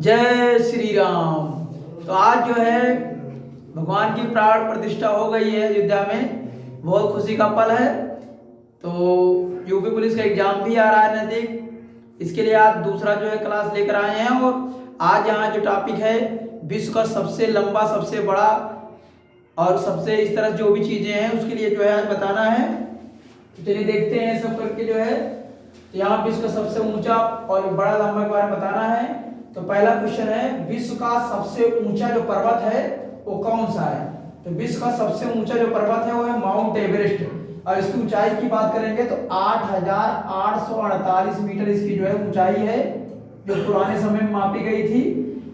जय श्री राम। तो आज जो है भगवान की प्राण प्रतिष्ठा हो गई है अयोध्या में, बहुत खुशी का पल है। तो यूपी पुलिस का एग्जाम भी आ रहा है नजदीक, इसके लिए आज दूसरा जो है क्लास लेकर आए हैं। और आज यहाँ जो टॉपिक है विश्व का सबसे लंबा, सबसे बड़ा और सबसे इस तरह जो भी चीजें हैं उसके लिए जो है आज बताना है। तो चलिए देखते हैं सब करके जो है। तो यहाँ विश्व का सबसे ऊंचा और बड़ा लंबा के बारे में बताना है। तो पहला क्वेश्चन है, विश्व का सबसे ऊंचा जो पर्वत है वो कौन सा है? तो विश्व का सबसे ऊंचा जो पर्वत है वो है माउंट एवरेस्ट। और इसकी ऊंचाई की बात करेंगे तो 8,848 मीटर इसकी जो है ऊंचाई है, जो पुराने समय में मापी गई थी।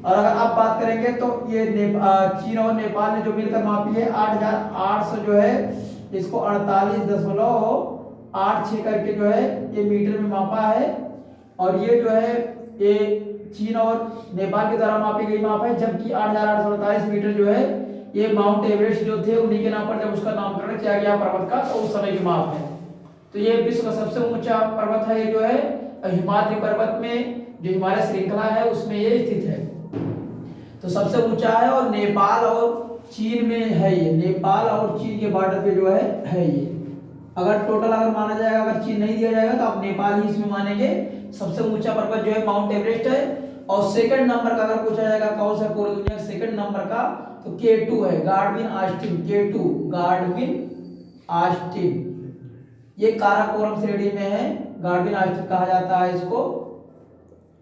और अगर आप बात करेंगे तो ये चीन और नेपाल ने जो मिलकर मापी है 8,800 जो है इसको 48.86 करके जो है ये मीटर में मापा है। और ये जो है ये चीन और नेपाल के द्वारा मापी गई माप है, जबकि 8,848 मीटर जो है ये माउंट एवरेस्ट जो थे उन्हीं के नाम पर जब उसका नामकरण किया गया पर्वत का, तो उस समय की माप है। तो ये विश्व का सबसे ऊंचा पर्वत है, ये जो है हिमालय पर्वत में जो हिमालय श्रृंखला है उसमें ये स्थित है। तो सबसे ऊंचा है और नेपाल और चीन में है ये, नेपाल और चीन के बॉर्डर पे जो है ये। अगर टोटल अगर माना जाएगा, अगर चीन नहीं दिया जाएगा तो आप नेपाल ही इसमें मानेंगे। सबसे ऊंचा पर्वत जो है माउंट एवरेस्ट है। और सेकंड नंबर का अगर पूछा जाएगा कौन सा पूरी दुनिया सेकंड नंबर का, तो K2 है, Godwin Austin. K2 Godwin Austin, ये काराकोरम श्रेणी में है, गार्डविन ऑस्टिन कहा जाता है इसको।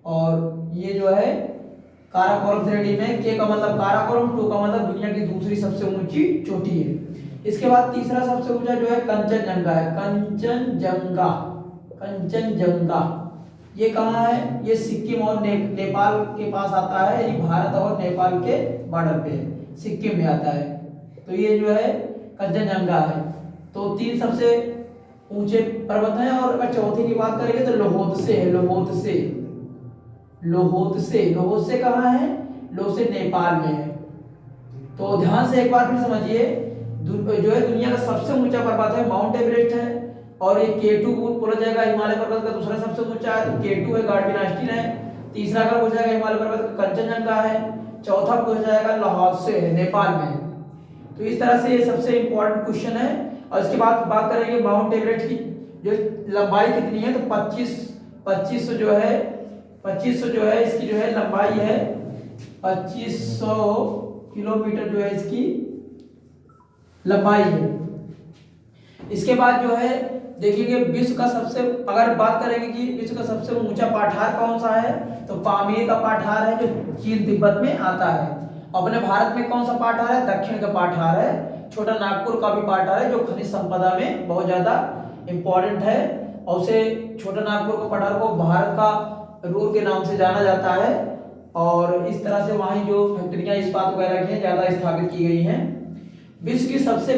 और ये जो है काराकोरम श्रेणी में, के का मतलब काराकोरम, 2 का मतलब दुनिया की दूसरी सबसे ऊंची चोटी है। इसके बाद तीसरा सबसे ऊंचा जो है कंचनजंगा है, कंचनजंगा। कंचनजंगा ये कहाँ है? ये सिक्किम और नेपाल के पास आता है, ये भारत और नेपाल के बॉर्डर पे है, सिक्किम में आता है। तो ये जो है कंचनजंगा है। तो 3 सबसे ऊंचे पर्वत हैं। और अगर चौथे की बात करेंगे तो लोहोत्से है, लोहोत्से। लोहोत्से, लोहोत्से कहाँ है? लोहोत्से नेपाल में है। तो ध्यान से एक बार फिर समझिए, जो है दुनिया का सबसे ऊंचा पर्वत है माउंट एवरेस्ट है। और ये K2 बोला जाएगा हिमालय पर्वत का दूसरा सबसे ऊंचा है, तो K2 है, गार्डविन ऑस्टिन है। तीसरा का पूछा जाएगा हिमालय पर्वत का कंचनजंगा है। चौथा पूछा जाएगा लोहोत्से है, नेपाल में। तो इस तरह से ये सबसे इंपॉर्टेंट क्वेश्चन है। और इसके बाद बात करेंगे माउंट एवरेस्ट की जो लंबाई कितनी है, तो 2500 जो है 2500 जो है इसकी जो है लंबाई है, 2500 किलोमीटर जो है इसकी लंबाई है। इसके बाद जो है देखिए विश्व का सबसे, अगर बात करेंगे कि विश्व का सबसे ऊंचा पठार कौन सा है, तो पामीर का पठार है जो चीन तिब्बत में आता है। अपने भारत में कौन सा पठार है? दक्षिण का पठार है। छोटा नागपुर का भी पठार है जो खनिज संपदा में बहुत ज्यादा इंपॉर्टेंट है। और उसे छोटा नागपुर का पठार को भारत का रूर के नाम से जाना जाता है। और इस तरह से वहाँ जो फैक्ट्रियां इस्पात वगैरह की ज्यादा स्थापित की गई हैं। विश्व की सबसे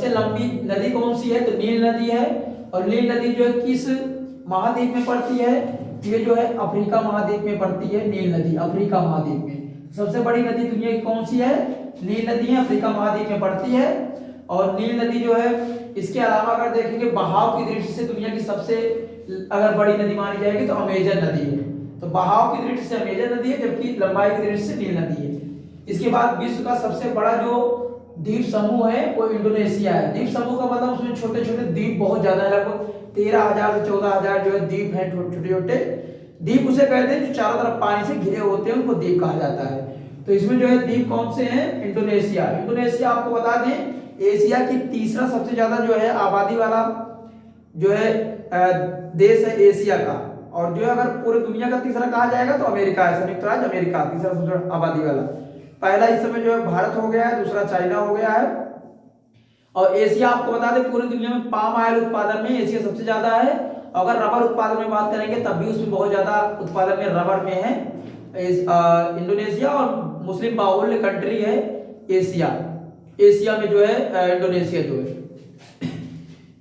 लंबी नदी कौन सी है? तो नील नदी है। और नील नदी जो है किस महाद्वीप में पड़ती है? ये जो है अफ्रीका महाद्वीप में पड़ती है नील नदी, अफ्रीका महाद्वीप में। सबसे बड़ी नदी दुनिया की कौन सी है? नील नदी है, अफ्रीका महाद्वीप में पड़ती है। और नील नदी जो है, इसके अलावा अगर देखेंगे बहाव की दृष्टि से दुनिया की सबसे अगर बड़ी नदी मानी जाएगी तो अमेजन नदी है। तो बहाव की दृष्टि से अमेजन नदी है, जबकि लंबाई की दृष्टि से नील नदी है। इसके बाद विश्व का सबसे बड़ा जो द्वीप समूह है वो इंडोनेशिया है। द्वीप समूह का मतलब उसमें छोटे छोटे द्वीप बहुत ज्यादा है, लगभग 13,000 से 14,000 जो है द्वीप है, छोटे छोटे द्वीप उसे कहते हैं जो चारों तरफ पानी से घिरे होते हैं, उनको द्वीप कहा जाता है। तो इसमें जो है द्वीप कौन से हैं? इंडोनेशिया। इंडोनेशिया आपको बता दें एशिया की तीसरा सबसे ज्यादा जो है आबादी वाला जो है देश है एशिया का। और जो है अगर पूरी दुनिया का तीसरा कहा जाएगा तो अमेरिका है, संयुक्त राज्य अमेरिका तीसरा सबसे आबादी वाला। पहला इस समय जो है भारत हो गया है, दूसरा चाइना हो गया है। और एशिया आपको बता दें पूरी दुनिया में पाम ऑयल उत्पादन में एशिया सबसे ज्यादा है। अगर रबर उत्पादन में बात करेंगे तब भी उसमें बहुत ज्यादा उत्पादन में रबर में है इंडोनेशिया। और मुस्लिम बाहुल्य कंट्री है एशिया, एशिया में जो है इंडोनेशिया जो है।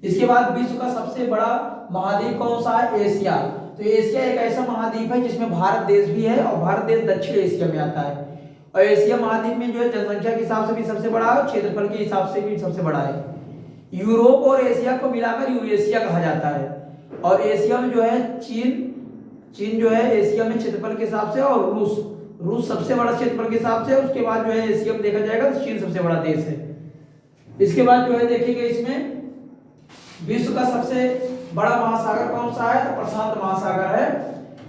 इसके बाद विश्व का सबसे बड़ा महाद्वीप कौन सा है? एशिया। तो एशिया एक ऐसा महाद्वीप है जिसमें भारत देश भी है, और भारत देश दक्षिण एशिया में आता है। और एशिया महाद्वीप में जो है जनसंख्या के हिसाब से भी सबसे बड़ा है, क्षेत्रफल के हिसाब से भी सबसे बड़ा है। यूरोप और एशिया को मिलाकर यूरेशिया कहा जाता है। और एशिया में जो है चीन जो है एशिया में क्षेत्रफल के हिसाब से, और रूस सबसे बड़ा क्षेत्रफल के हिसाब से, उसके बाद जो है एशिया में देखा जाएगा तो चीन सबसे बड़ा देश है। इसके बाद जो है देखेंगे इसमें विश्व का सबसे बड़ा महासागर कौन सा है, तो प्रशांत महासागर है।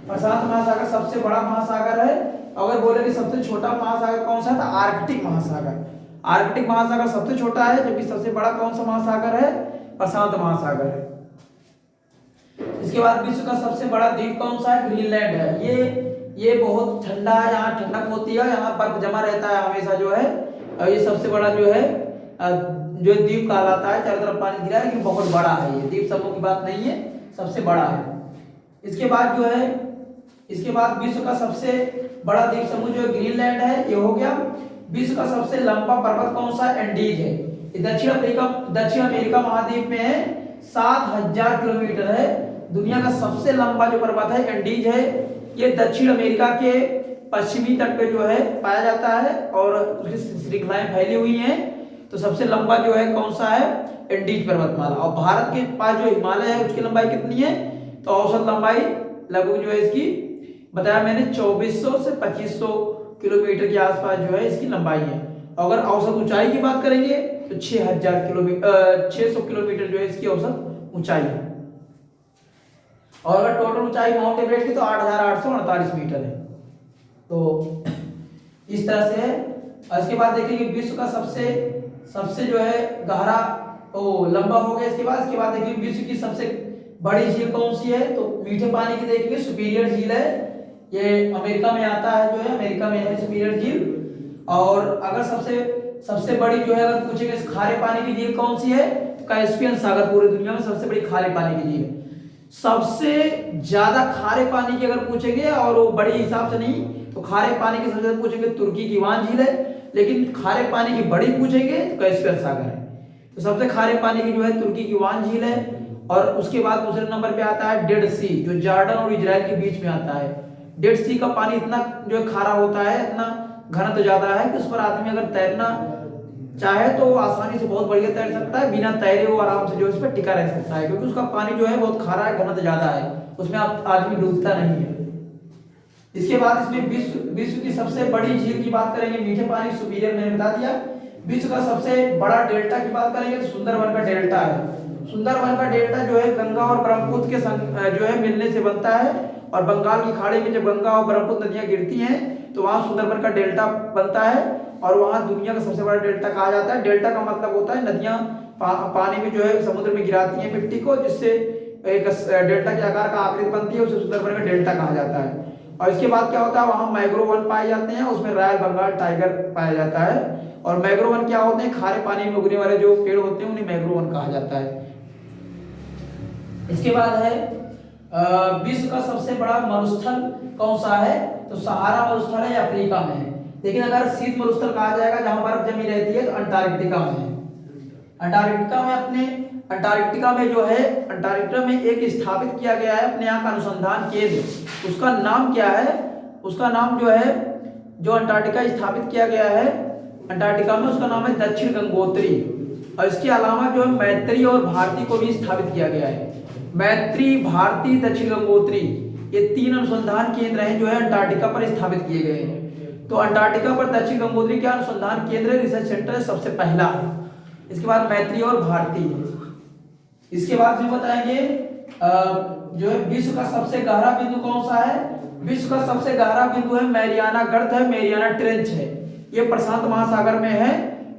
प्रशांत महासागर सबसे बड़ा महासागर है। अगर बोले कि सबसे छोटा महासागर कौन सा है, तो आर्कटिक महासागर। आर्कटिक महासागर सबसे छोटा है, जबकि सबसे बड़ा कौन सा महासागर है, प्रशांत महासागर है। इसके बाद विश्व का सबसे बड़ा द्वीप कौन सा है, ग्रीनलैंड है। ये बहुत ठंडा है, यहाँ ठंडक होती है, यहाँ बर्फ जमा रहता है हमेशा जो है। और ये सबसे बड़ा जो है जो द्वीप कहलाता है, चारों तरफ पानी गिरा है, लेकिन बहुत बड़ा है ये द्वीप, समूह की बात नहीं है, सबसे बड़ा है। इसके बाद जो है इसके बाद विश्व का सबसे बड़ा द्वीप समूह जो ग्रीनलैंड है, ये हो गया। विश्व का सबसे लंबा पर्वत कौन सा, एंडीज है। ये दक्षिण अमेरिका महाद्वीप में है, 7000 किलोमीटर है। दुनिया का सबसे लंबा जो पर्वत है एंडीज है। ये दक्षिण अमेरिका के पश्चिमी तट पे जो है पाया जाता है और उसकी श्रृंखलाएं फैली हुई हैं। तो सबसे लंबा जो है कौन सा है, एंडीज पर्वतमाला। और भारत के पास जो हिमालय है उसकी लंबाई कितनी है, तो औसत लंबाई लगभग जो है इसकी बताया मैंने 2400 से 2500 किलोमीटर के आसपास जो है इसकी लंबाई है। अगर औसत ऊंचाई की बात करेंगे तो 600 किलोमीटर जो है इसकी औसत ऊंचाई है। और अगर टोटल ऊंचाई माउंट एवरेस्ट की तो 8848 मीटर है। तो इस तरह से है। इसके बाद देखेंगे विश्व का सबसे जो है गहरा लंबा हो गया। इसके बाद देखिए विश्व की सबसे बड़ी झील कौन सी है, तो मीठे पानी की देखेंगे सुपीरियर झील है। ये अमेरिका में आता है, जो है अमेरिका में है सुपीरियर झील। और अगर सबसे बड़ी जो है अगर पूछेंगे खारे पानी की झील कौन सी है, कैस्पियन सागर पूरी दुनिया में सबसे बड़ी खारे पानी की झील है। सबसे ज्यादा खारे पानी की अगर पूछेंगे और वो बड़े हिसाब से नहीं, तो खारे पानी की सबसे ज्यादा पूछेंगे तुर्की की वान झील है। लेकिन खारे पानी की बड़ी पूछेंगे तो कैस्पियन सागर है। तो सबसे खारे पानी की जो है तुर्की की वान झील है। और उसके बाद दूसरे नंबर पे आता है डेड सी, जो जॉर्डन और इजराइल के बीच में आता है। डेड सी का पानी इतना जो खारा होता है, इतना घनत्व ज्यादा है कि उस पर आदमी अगर तैरना चाहे तो आसानी से बहुत बढ़िया तैर सकता है, बिना तैरे वो आराम से जो इस पर टिका रह सकता है, क्योंकि उसका पानी जो है बहुत खारा है, घनत्व ज्यादा है, उसमें आदमी डूबता नहीं है। इसके बाद इसमें विश्व की सबसे बड़ी झील की बात करेंगे, मीठे पानी सुपीरियर मैंने बता दिया। विश्व का सबसे बड़ा डेल्टा की बात करेंगे तो सुंदरवन का डेल्टा है। सुंदरवन का डेल्टा जो है गंगा और ब्रह्मपुत्र के जो है मिलने से बनता है। और बंगाल की खाड़ी में जब गंगा और ब्रह्मपुत्र नदियां गिरती हैं तो वहां सुंदरवन का डेल्टा बनता है। और वहां दुनिया का सबसे बड़ा डेल्टा कहा जाता है। डेल्टा का मतलब होता है नदियां पानी में जो है समुद्र में गिराती हैं मिट्टी को, जिससे एक डेल्टा के आकार का आकृति बनती है, उसे सुंदरवन का डेल्टा कहा जाता है। और इसके बाद क्या होता है, वहां मैंग्रोव वन पाए जाते हैं, उसमें रॉयल बंगाल टाइगर पाया जाता है। और मैंग्रोव वन क्या होते हैं, खारे पानी में उगने वाले जो पेड़ होते हैं उन्हें मैंग्रोव वन कहा जाता है। इसके बाद है विश्व का सबसे बड़ा मरुस्थल कौन सा है, तो सहारा मरुस्थल है, अफ्रीका में है। लेकिन अगर शीत मरुस्थल कहा जाएगा जहां बर्फ जमी रहती है तो अंटार्कटिका में है। अंटार्कटिका में जो है, अंटार्कटिका में एक स्थापित किया गया है अपने यहाँ का अनुसंधान केंद्र। उसका नाम क्या है, उसका नाम जो है, जो अंटार्कटिका स्थापित किया गया है अंटार्कटिका में, उसका नाम है दक्षिण गंगोत्री। और इसके अलावा जो है मैत्री और भारती को भी स्थापित किया गया है। मैत्री, भारती, दक्षिण गंगोत्री, ये 3 अनुसंधान केंद्र हैं जो है अंटार्कटिका पर स्थापित किए गए हैं। तो अंटार्कटिका पर दक्षिण गंगोत्री क्या अनुसंधान केंद्र, रिसर्च सेंटर सबसे पहला है। इसके बाद मैत्री और भारती। इसके बाद में बताएंगे जो है विश्व का सबसे गहरा बिंदु कौन सा है। विश्व का सबसे गहरा बिंदु है मैरियाना गर्त है, मैरियाना ट्रेंच है। ये प्रशांत महासागर में है।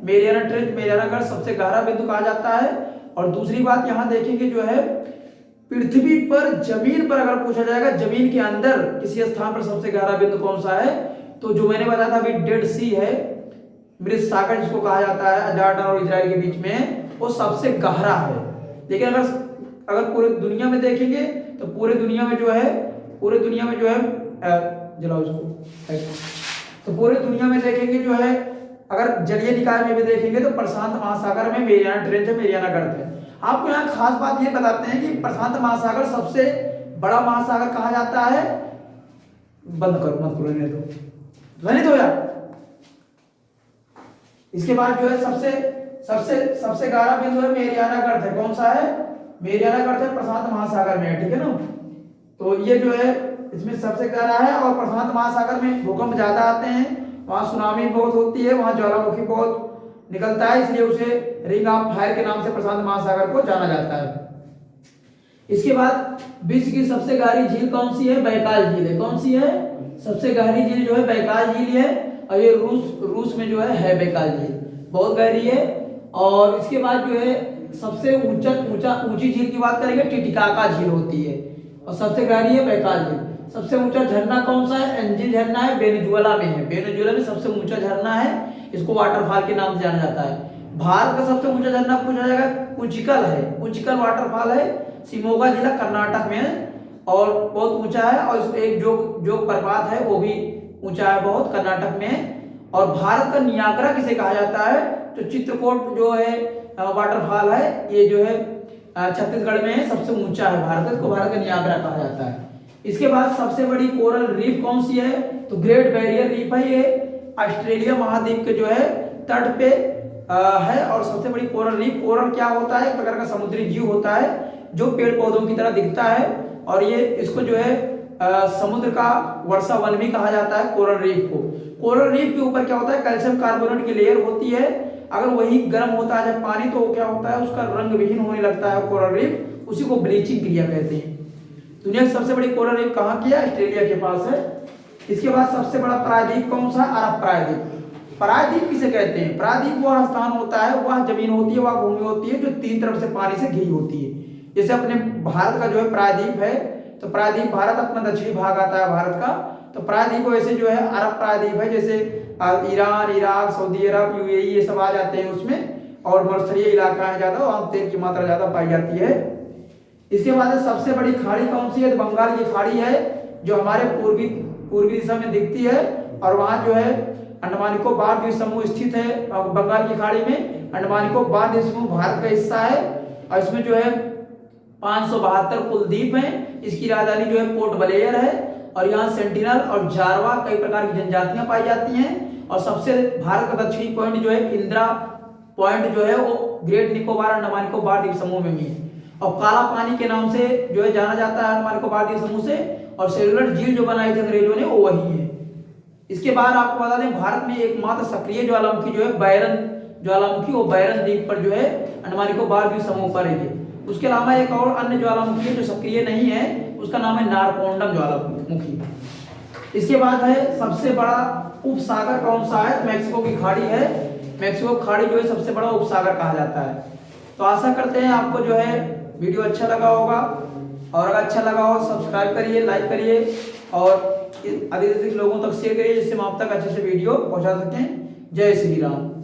मैरियाना ट्रेंच, मैरियाना गर्त सबसे गहरा बिंदु कहा जाता है। और दूसरी बात यहाँ देखेंगे जो है, पृथ्वी पर जमीन पर अगर पूछा जाएगा जमीन के अंदर किसी स्थान पर सबसे गहरा बिंदु कौन सा है, तो जो मैंने बताया था अभी डेड सी है, मृत सागर जिसको कहा जाता है, जॉर्डन और इजराइल के बीच में, वो सबसे गहरा है। लेकिन अगर पूरे दुनिया में देखेंगे तो पूरे दुनिया में जो है जलाओ इसको, तो पूरे दुनिया में देखेंगे जो है, अगर जलीय निकाय में भी देखेंगे तो प्रशांत महासागर में मैरियाना ट्रेंच है, मैरियाना गर्त है। आपको यहाँ खास बात ये बताते हैं कि प्रशांत महासागर सबसे बड़ा महासागर कहा जाता है। बंद करो, मत करो, रहने दो, ध्वनित हो यार। इसके बाद जो है सबसे गहरा बिंदु है मैरियाना गर्त है। कौन सा है, मैरियाना गर्त है, प्रशांत महासागर में है, ठीक है ना। तो ये जो है इसमें सबसे गहरा है। और प्रशांत महासागर में भूकंप ज़्यादा आते हैं, वहाँ सुनामी बहुत होती है, वहाँ ज्वालामुखी बहुत निकलता है, इसलिए उसे रिंग ऑफ फायर के नाम से प्रशांत महासागर को जाना जाता है। इसके बाद विश्व की सबसे गहरी झील कौन सी है? बैकाल झील है। कौन सी है? सबसे गहरी झील जो है बैकाल झील है, और ये रूस में जो है बैकाल झील, बहुत गहरी है। और इसके बाद जो है सबसे ऊंची झील की बात करेंगे, टिटिकाका झील होती है, और सबसे गहरी है बैकाल झील। सबसे ऊंचा झरना कौन सा है? एंजिल झरना है, वेनेजुएला में है। वेनेजुएला में सबसे ऊंचा झरना है, इसको वाटरफॉल के नाम से जाना जाता है। भारत का सबसे ऊंचा झरना पूछा जाएगा, कुंचिकल है, कुंचिकल वाटरफॉल है, शिमोगा जिला कर्नाटक में है, और बहुत ऊंचा है। और एक जो प्रपात है वो भी ऊंचा है बहुत, कर्नाटक में है। और भारत का नियाग्रा किसे कहा जाता है? तो चित्रकूट जो है वाटरफॉल है, ये जो है छत्तीसगढ़ में है, सबसे ऊंचा है भारत, इसको भारत का नियाग्रा कहा जाता है। इसके बाद सबसे बड़ी कोरल रीफ कौन सी है? तो ग्रेट बैरियर रीफ है, ये ऑस्ट्रेलिया महाद्वीप के जो है तट पे है। और सबसे बड़ी कोरल रीफ, कोरल क्या होता है? एक प्रकार का समुद्री जीव होता है जो पेड़ पौधों की तरह दिखता है, और ये इसको जो है समुद्र का वर्षा वन भी कहा जाता है कोरल रीफ को। कोरल रीफ के ऊपर क्या होता है? कैल्शियम कार्बोनेट की लेयर होती है, अगर वही गर्म होता है जब पानी, तो क्या होता है? उसका रंग विहीन होने लगता है कोरल रीफ, उसी को ब्लीचिंग क्रिया कहते हैं। दुनिया की सबसे बड़ी कोरल रीफ कहाँ की है? ऑस्ट्रेलिया के पास है। इसके बाद सबसे बड़ा प्रायद्वीप कौन सा? अरब प्रायद्वीप। प्रायद्वीप किसे कहते हैं? प्रायद्वीप वह स्थान होता है, वह जमीन होती है, वह भूमि होती है जो तीन तरफ से पानी से घिरी होती है। जैसे अपने भारत का जो है प्रायद्वीप है, तो प्रायद्वीप भारत अपना दक्षिणी भाग आता है भारत का, तो प्रायद्वीप वैसे जो है अरब प्रायद्वीप है, जैसे ईरान, इराक, सऊदी अरब, यूएई ये सब आ जाते हैं उसमें, और मरुस्थलीय इलाका है ज़्यादा, वहाँ तेल की मात्रा ज़्यादा पाई जाती है। इसके बाद सबसे बड़ी खाड़ी कौन सी है? तो बंगाल की खाड़ी है, जो हमारे पूर्वी दिशा में दिखती है, और वहाँ जो है अंडमान निकोबार द्वीप समूह स्थित है। बंगाल की खाड़ी में अंडमान निकोबार द्वीप समूह भारत का हिस्सा है, और इसमें जो है 572 कुल द्वीप हैं। इसकी राजधानी जो है पोर्ट ब्लेयर है, और यहाँ सेंटिनल और जारवा कई प्रकार की जनजातियां पाई जाती हैं। और सबसे भारत का दक्षिणी पॉइंट जो है इंदिरा पॉइंट जो है वो ग्रेट निकोबार अंडमान निकोबार द्वीप समूह में भी है, और काला पानी के नाम से जो है जाना जाता है अंडमान निकोबार द्वीप समूह से। और सेलुलर झील जो बनाई थी अंग्रेजों ने वो वही है। इसके बाद आपको बता दें, भारत में एकमात्र सक्रिय ज्वालामुखी जो है बैरन ज्वालामुखी, वो बैरन द्वीप पर जो है अंडमान निकोबार द्वीप समूह पर है। उसके अलावा एक और अन्य ज्वालामुखी जो सक्रिय नहीं है, उसका नाम है नारकोंडम ज्वालामुखी। इसके बाद है सबसे बड़ा उपसागर कौन सा है? मैक्सिको की खाड़ी है। मैक्सिको खाड़ी जो है सबसे बड़ा उपसागर कहा जाता है। तो आशा करते हैं आपको जो है वीडियो अच्छा लगा होगा, और अगर अच्छा लगा हो सब्सक्राइब करिए, लाइक करिए, और अधिक से अधिक लोगों तक शेयर करिए, जिससे हम आप तक अच्छे से वीडियो पहुंचा सकें। जय श्री राम।